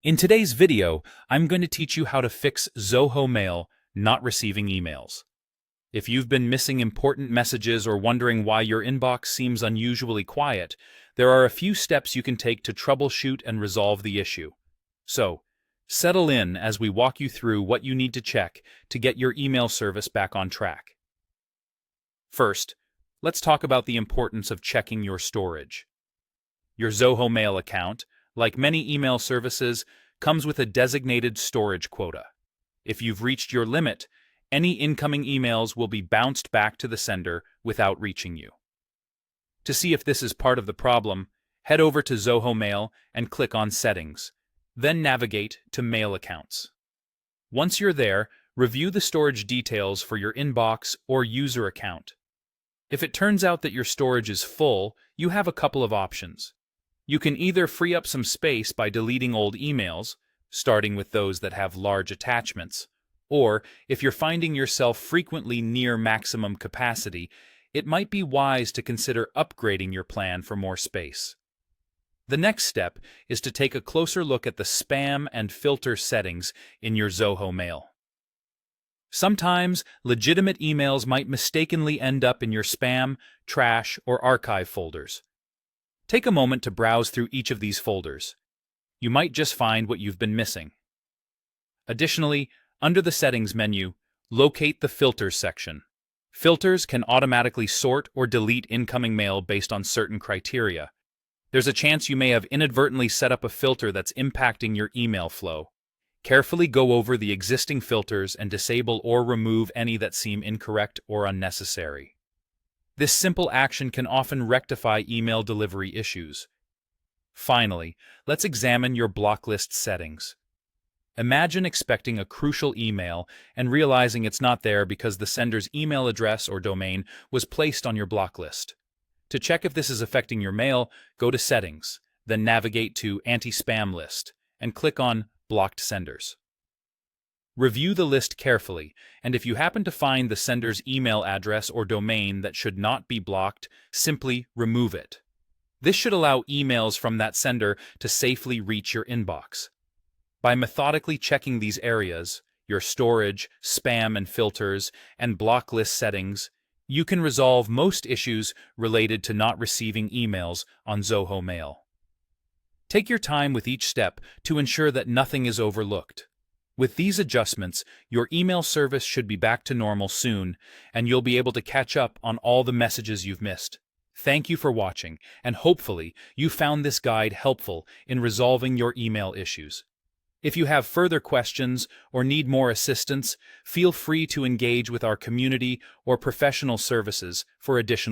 In today's video, I'm going to teach you how to fix Zoho Mail not receiving emails. If you've been missing important messages or wondering why your inbox seems unusually quiet, there are a few steps you can take to troubleshoot and resolve the issue. So, settle in as we walk you through what you need to check to get your email service back on track. First, let's talk about the importance of checking your storage. Your Zoho Mail account, like many email services, comes with a designated storage quota. If you've reached your limit, any incoming emails will be bounced back to the sender without reaching you. To see if this is part of the problem, head over to Zoho Mail and click on Settings, then navigate to Mail Accounts. Once you're there, review the storage details for your inbox or user account. If it turns out that your storage is full, you have a couple of options. You can either free up some space by deleting old emails, starting with those that have large attachments, or if you're finding yourself frequently near maximum capacity, it might be wise to consider upgrading your plan for more space. The next step is to take a closer look at the spam and filter settings in your Zoho Mail. Sometimes, legitimate emails might mistakenly end up in your spam, trash, or archive folders. Take a moment to browse through each of these folders. You might just find what you've been missing. Additionally, under the Settings menu, locate the Filters section. Filters can automatically sort or delete incoming mail based on certain criteria. There's a chance you may have inadvertently set up a filter that's impacting your email flow. Carefully go over the existing filters and disable or remove any that seem incorrect or unnecessary. This simple action can often rectify email delivery issues. Finally, let's examine your block list settings. Imagine expecting a crucial email and realizing it's not there because the sender's email address or domain was placed on your block list. To check if this is affecting your mail, go to Settings, then navigate to Anti-Spam List, and click on Blocked Senders. Review the list carefully, and if you happen to find the sender's email address or domain that should not be blocked, simply remove it. This should allow emails from that sender to safely reach your inbox. By methodically checking these areas, your storage, spam and filters, and block list settings, you can resolve most issues related to not receiving emails on Zoho Mail. Take your time with each step to ensure that nothing is overlooked. With these adjustments, your email service should be back to normal soon, and you'll be able to catch up on all the messages you've missed. Thank you for watching, and hopefully you found this guide helpful in resolving your email issues. If you have further questions or need more assistance, feel free to engage with our community or professional services for additional